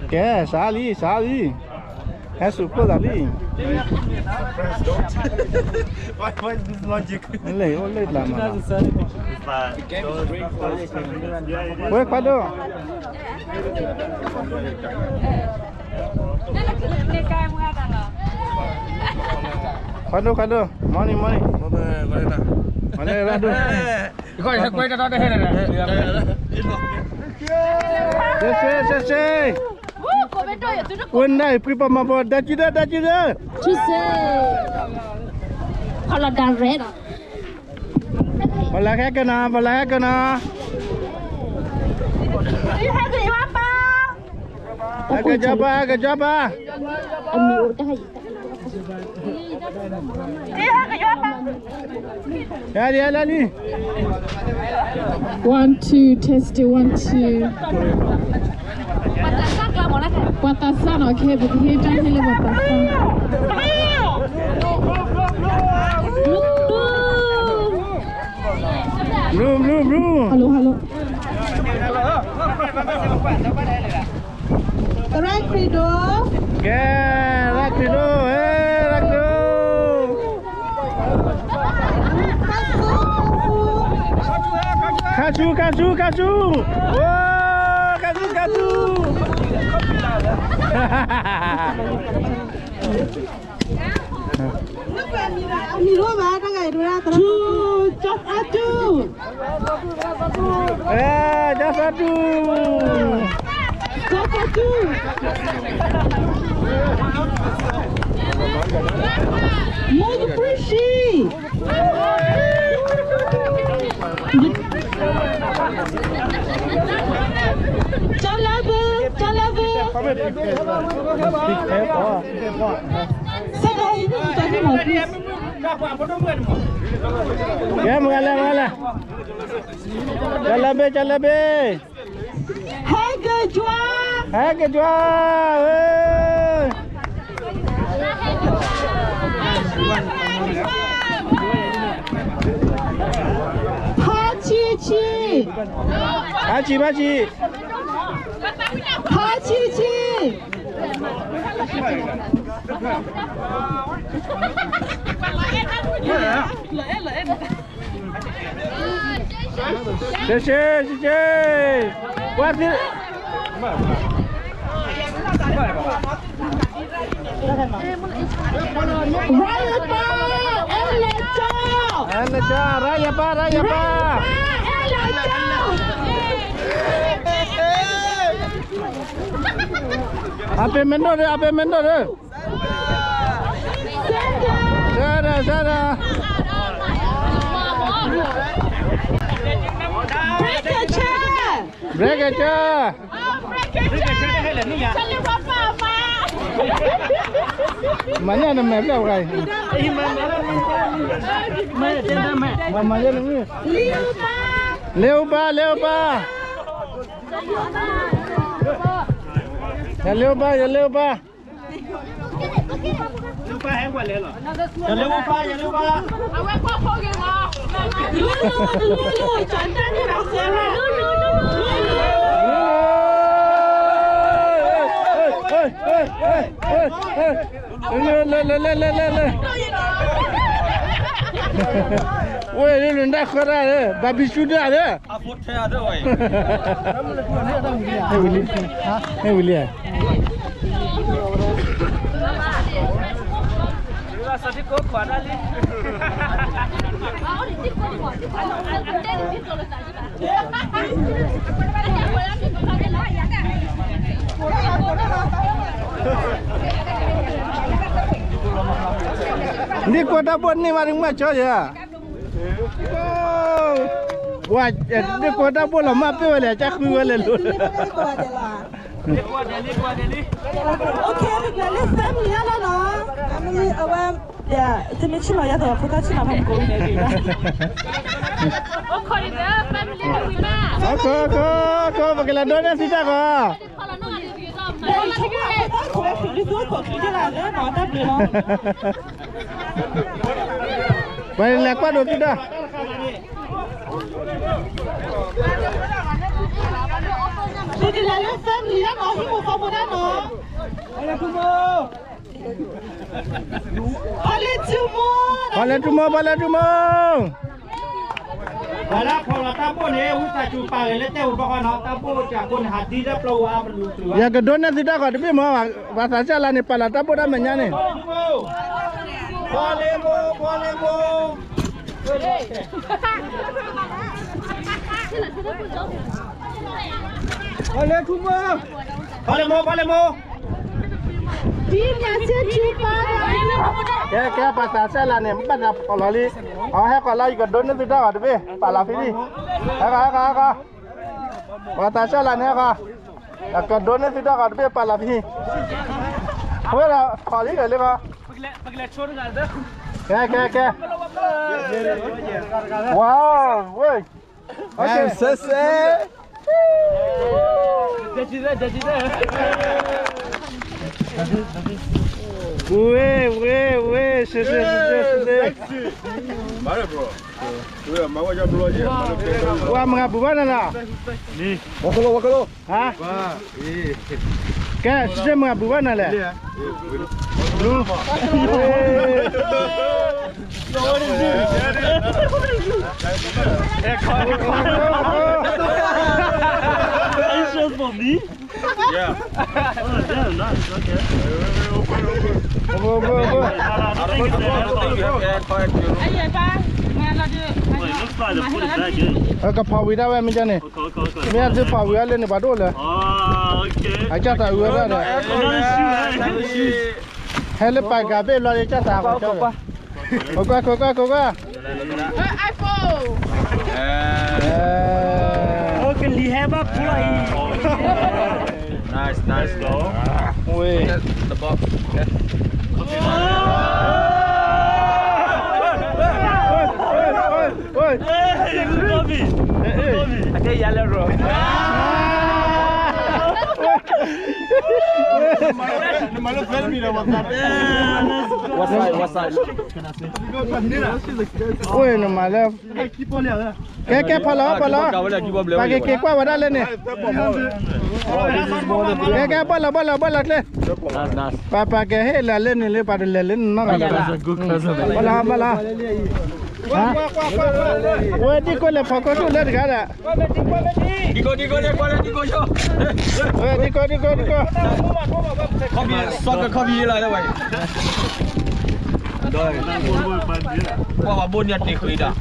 Okay, Sali. That's super Sali. What is this logic? Oleh lama. Woi, padu. Kado. Money. Mana tu? Kau dah ada dah. Say. Undai, pergi pamapa. Dah cida. Cuse. Kalau dah red. Balai kena. Agak japa. Ami udah. Ya dia lali. 1 2 test 1 2 batasan okey begitu jangan hilang batasan Belum. halo Rakrido. Rakrido. Kacu. Oh, kacu. Miro mah kan ngai dua terus. Just atu. Just atu. Muito fresh. Jalabe. Saya ini jadi mobil. Ya, mengalah. Jalabe. Harga jual. Paci. Cece. Buat ni. Raya pa. Apa mendo deh. Sada. Break aja. Mana ada map dah kai? Mana ni? Leopa. Ya Leopa. Lupa hang qua lên rồi. Ya lupa. Awak apa ke mah? Lu, jangan ni masalah. Le. Woi, lu ndak kora le, babi sudah le. Apa ada oi? William. Sadi ko khwana li. Ni kota pun ni maring macam ya. Wah, ni kota pun lama pe wala cak ku wala lu. Deli. Okay, let's family ala no. Family awam ya, itu ni cuma ya tu, kita cuma pun kau ni. Oh, kau ni dah family ni mah. Kau pakai ladon sih tak kau? Balik lekwa dulu tidak. Jadi lalu family lah, no, ibu kamu dah no. Balik semua. Kalau kalau tabu ni, usah jumpa lele teh ubah nak tabu cakun hati dah peluang berlucu. Ya kedona tidak kau tapi mau bahasa jalan ni pala tabu dah menyane. Boleh mo. Boleh mo. Dia jumpa. Kayak bahasa jalan ni empat kalau li, kalau kedona tidak kau tapi pala fini. Kak. Bahasa jalan ni kak. Kedona tidak kau tapi pala fini. Apa kali ni kak? Paglet chor ada. Kayak. Wow, woi. Okay, selesai. Jadi. Weh, selesai. Mana bro? Mau aja bro aja. Wah, mengabu mana lah? Ni. Wakalo. Hah? Kayak selesai mengabu mana lah? Lu. Yeah. Oh, damn, nice. Okay. Agak pawi dah macam ni. Biar tu pawi ada ni baru lah. Oh, okay. Aja tak ular ada. Hele pakai bel lagi aja tak. Kau. iPhone. Okay, lihat apa pula ini. Nice go. Weh. The box. Oi. Ada yellow bro. Malu film ni dah What's that? Oi, nama lah. Kayak pala. Pakai kek apa dah le ni? Kayak pala le. Nas. Papa ke hele le ni le pada le nak ada. Pala. Ha? Weh di ko le fokus tu le dekat. Diko show. Weh di ko. Kopi lah dah, boy. Wah, bonnya tekui dah.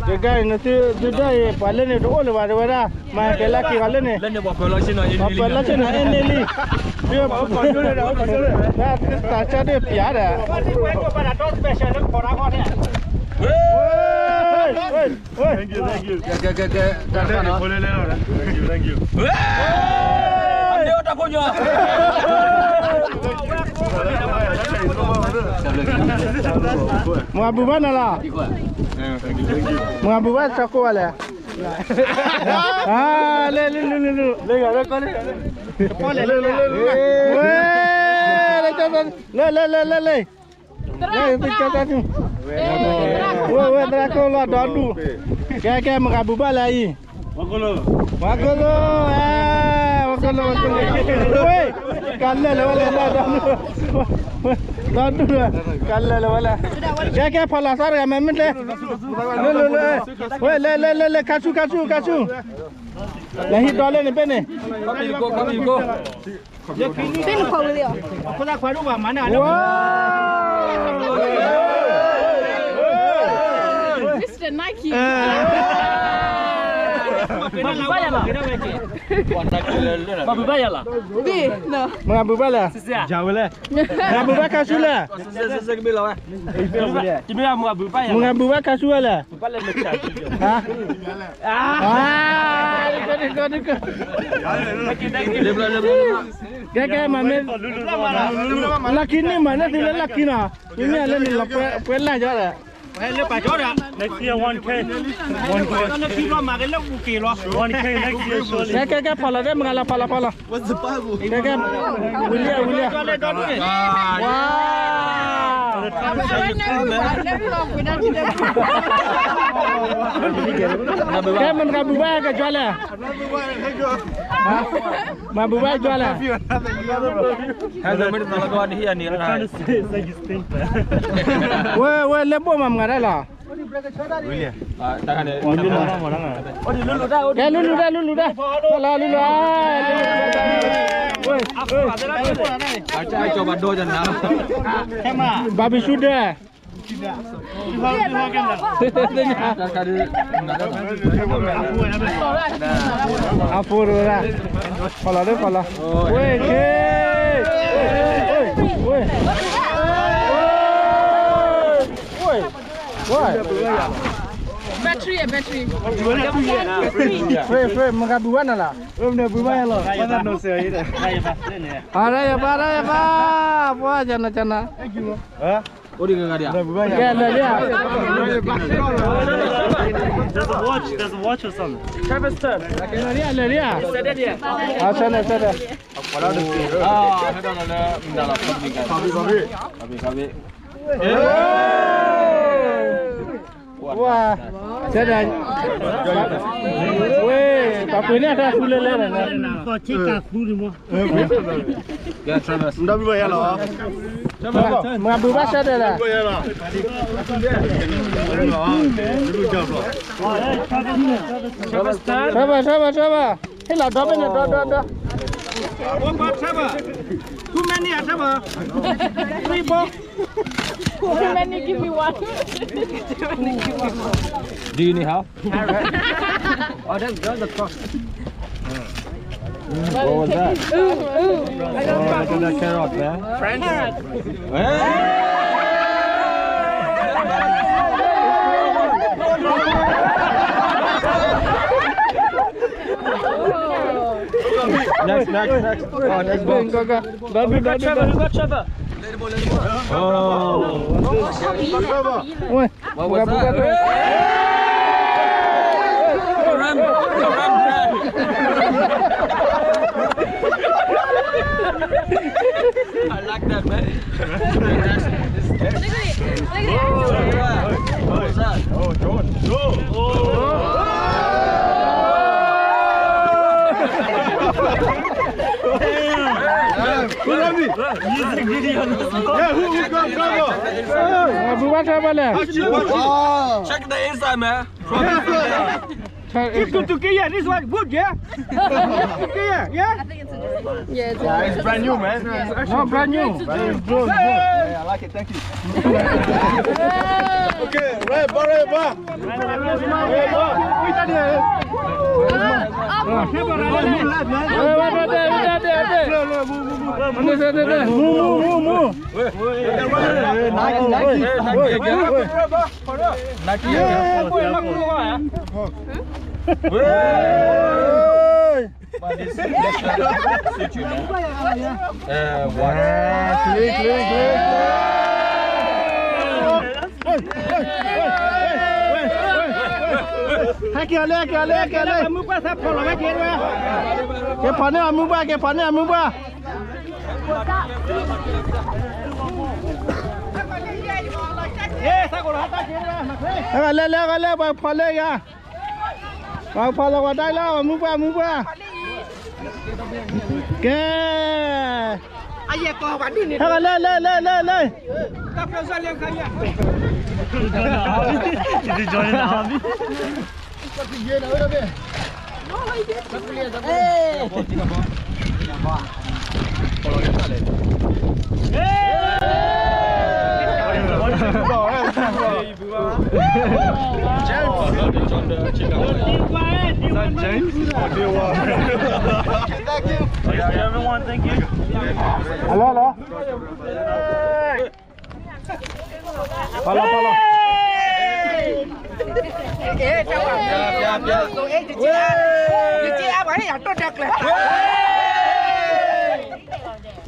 Jaga nanti sudah paling itu oleh mana. Mai kelaki kalau ni. Lain buat pelakon ni. Apa sih nak ini? Dia dah taca dia piara. Thank you. Thank you. Dia tak punya. Mau abu mana lah? Mau abu mana cakap wala? Ah, le. Weh, terakau lah dadu. Kayak mengabu bala ini. Wakolo. Weh, kalah wala dadu lah. Kalah wala. Kayak palasar ya memang le. Weh, le kacu. Lahi dollar ni pene. Kopi go. Pin kau dia. Aku nak kuat rumah mana ada? Mr. Nike. Babu bayar lah. Babu bayar lah. Bi, no. Mengabu bala. Jauh lah. Mengabu bala kacu lah. Saya bilang eh. Cuma mau Babu bayar. Mengabu bala kacu lah. Balik macam. Hah? Dekat. Kayak mana? Laki ni mana sila laki na? Ini ada ni pernah jaga. Hello, Pak Jora. Next year 1K. Kalau kita makan lah bukit lah. 1K next year surely. Kayak pala dia mengalah pala. What's the Bible? Kayak William. Kalau Wow. Kamu nak buat ke jual lah? Mau buat jual lah? Weh, lepo mam ngada lah. Lulu dah. Kalau lulu coba do jangan. Babi sudah. Apa dah? Kalau ada kalau. Weh, Battery. Free, mengabuan lah. Mengabuan lah. Ada ya pak. Apa jana. Oh dia enggak dia. Ya ada dia. There's a watch or something. Ada dia. Sana. Kabi. Wah, saya weh, papa ini ada sulelan na. Kau cekak dulu mo. Ya, Travis. Ndak berbayar lah. Mengabu bahasa dah lah. Sabar. Hela dah benar dah. Too many sabar. Too many, give me one. Do you need help? Oh, that's the cross. What was that? I don't That carrot, man. Next. Oh, next box. Babi. Trevor. Oh. Weh, What was that? Ram. I like that, man. What was that? Oh, John. Music video. Yeah, who got Trevor? mengabu bahasa mana? Check the inside, man. Yeah, this one good, yeah? Yeah? It's brand new, man. No, brand new. Good. Yeah, I like it. Thank you. Okay, right, bar. Kia le. Kamu pas apa kalau makin wah? Ke pane amu ba. Saya kalau hata kira nak. Le ba pane ya. Ba pane wa dai la amu ba. Ke. Ayah kau bandi ni. Le. Tak perlu yang kaya. Did you join the army? Everyone, thank you. Halo. Pala.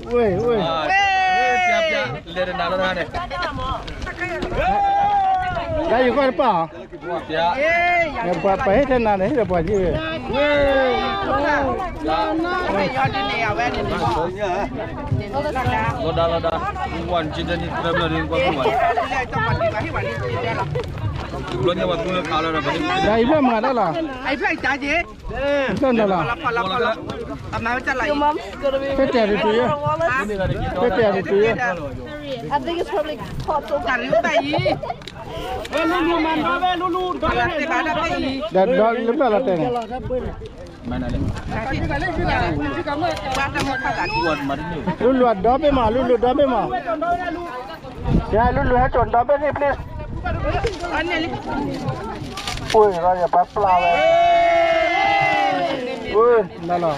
Weh. Dah you kau apa? Ya buat apa? Hei, tenang ni, buat je. Lada. Wan cinta ni traveler ni kau wan. Sebelumnya waktu nak kalah dah balik. Dah ibu mana lah? Bukan dah lah. Pete hari tu ya. Pete hari tu ya. I think it's probably hot. Dah lepas lah tengok. Mana ni? Kuat mana ni? Lulu ada apa mah? Lulu ada apa mah? Ya lulu hai contoh apa ni please? Oi, raya papla weh. Oi, dah lah.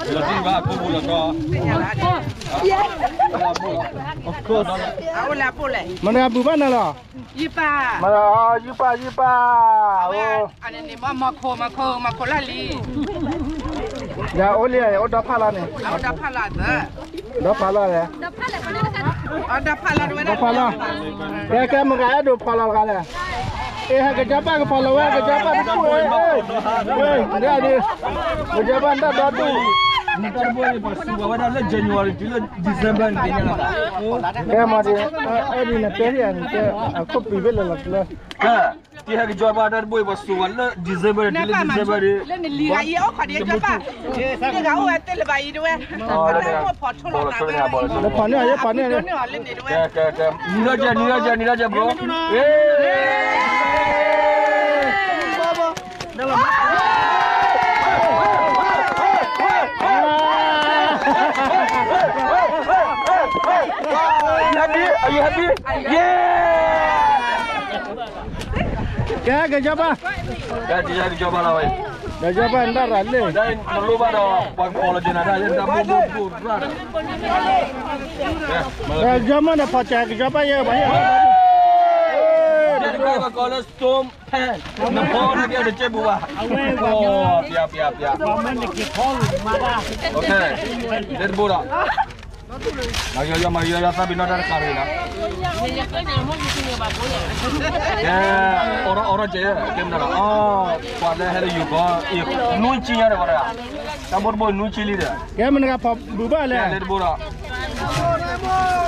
Lebih bah aku boleh kau. Of course. Mana abu mana lah? Mana Yupa. Oh. Ya oli ya, dah pala ni. Dah pala ya. Dah pala. Kaya menggaya dah pala kan ya. Kejapa kepala weh, kejapa tu weh. Dia dia. Kejapa dah datu. Ntar boleh bos. Bawa dah Januari tu Disember ni nak. Kaya mari. Ini nak perian. Aku pribadi lah. Kah? Tiada kerja badan boleh bos. Wala Disember ni. Panen. Ni aja bro. Are you happy? Yeah! Kaya kejapa? Dah dia kerja bala wei. Kejapa anda rale. Dah perlu pada buat polo jenada yang dah bubur. Kejapa dah pacar kejapa ya bahaya. Jadi kau kalau storm pen, nampak dia ada cebu bah. Oh, biar. Okay, let's go lah. Maria tapi nak ada karena. Ya, orang je, game dah. Oh, pada hari juga, nuci ada berapa? Campur boy nuci lidah. Kaya mana kau buba lah? Let's go lah.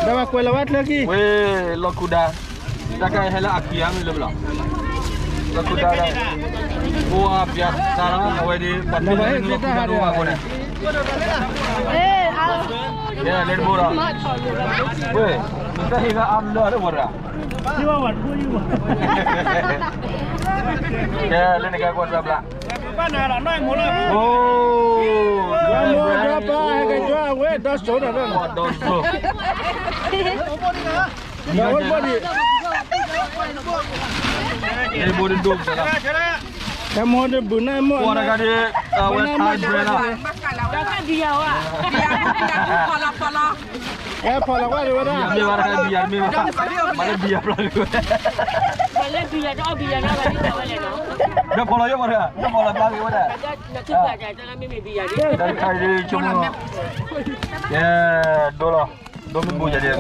Dah kau lewat lagi. Weh, lo kuda. Dah kaya hela akiam ni lebelah. Lo kuda dah. Buah biar sarang awal di patut lo kuda rumah kau ni. Ya, let's go lah. Weh, kita hingga amla ada berapa? Ya, lain negara kau sebelah. Oh, Kamu berapa? Kejap, weh, dah sudah dah. dah so. Dah body. Ini boleh duduk salah. Kamu ada bunai mu. Orang kali awak Thai brand lah. Pola kau ada berapa? Biar orang kali biar mana biar lagi. Dah pola yo mana? Dah pola lagi mana? Dari kali cuma. Ya, dolar. 2 minggu jadi.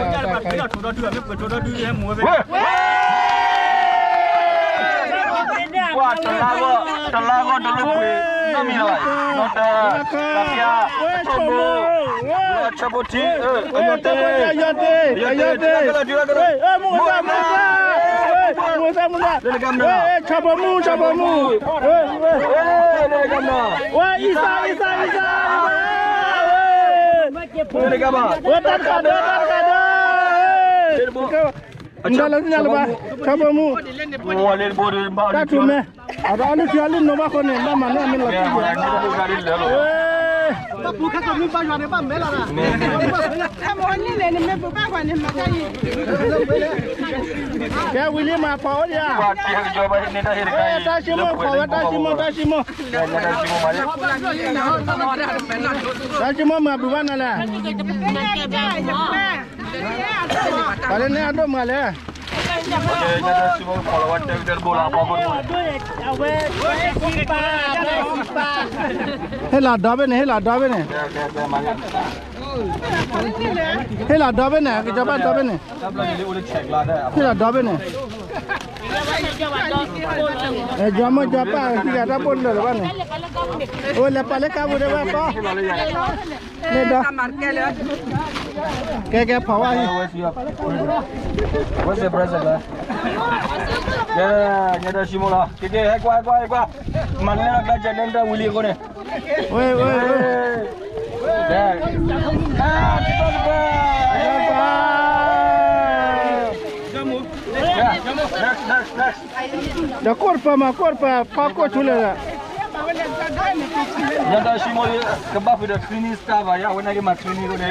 Wah, telaga dulu gue. Nami lah. Nota. Kapia. Cabuti. Ayate. Musa. Cabamu. Wah, Isa. Ini apa? Wetan kada. Enggak lepas. Cabamu. Walin bodoh mbak. Tak cuma. Ada anu jualin nama kau ni. Nama mana amin lagi. Ya, mana ni tu kali lalu. Bukan kau lupa jual apa mela lah. Ya William apa dia? Wah, dia coba ini dah hari kali. Tak semua. Tak semua mabu mana lah. Kalau ni ada malah. Okay, jadi semua follower Twitter bola apa pun. Hela dabe ni. Hela dabe ni. Kejap dabe ni. Sebelum ini udah check lah dah. Hela dabe ni. Jual mau jual apa? Tiga dapur dah depan ni. Oh, lepas kamu dah apa? Ni dah. Kayak pawa ni. What's the price of that? Ya, ada simula. Keke, ekwa. Mana nak kerja nenda uli kau ni? Woi. Ya. Next. Dah korpa, pakko chule dah. Ya dah simula kebab dah cleaning staff ya, awak nak mak cleaning kau ni.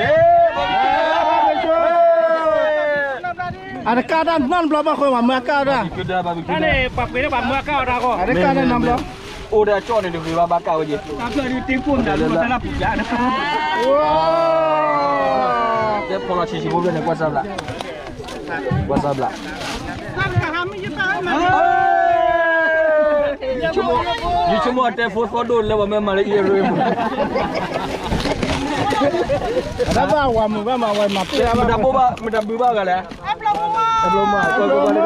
Ada kadang non belum aku mamak dah. Ini pakai ni bamu kau dah kau. Ada kadang non belum. Oh dah cor ni dia bakar je. Apa ni timpun dah masalah puja dah. Wow. Dia pola cici mobil ni kuasa belah. Ni cuma telefon foto lepas memang lagi rem. Ada bawa mu map. Mudah berubah kan ya? Belum Kau balik.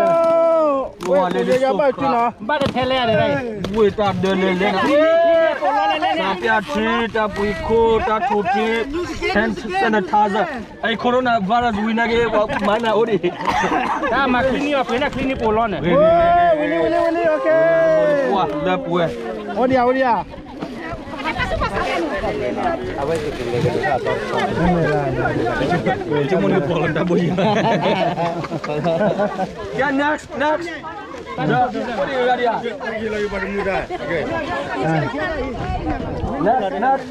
Wah, dia apa tu nak? Baru tele ada rai. Woi tak ada lele. Tapi ada ikut, tak cuci, hand sanitizer. Ai corona virus wina ke mana ori? Dah mak klinik polon. Wili, okey. Wah, lep weh. Oh dia. Cuma ni polon tak boleh. Ya next. Dah, apa dia? Lagi pada muda. Okey. Next.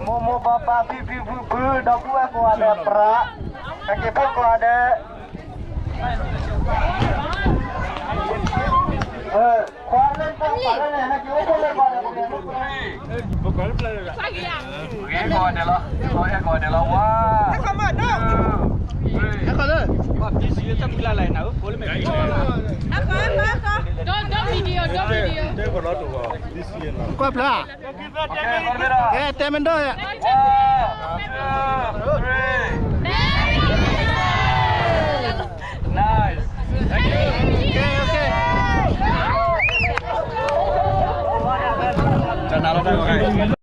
Momo bapa pipi bubu dapu aku ada perak kaki aku ada kuala kuala ni nak kau boleh pada Kau ada lah. Wah. Apa dah? Di sini tak pula lain aku boleh main. Don't video. Kau apa? Okay, berbeza. Temendo ya. 1, 2, 3. Nice. Okey. Jangan lupa.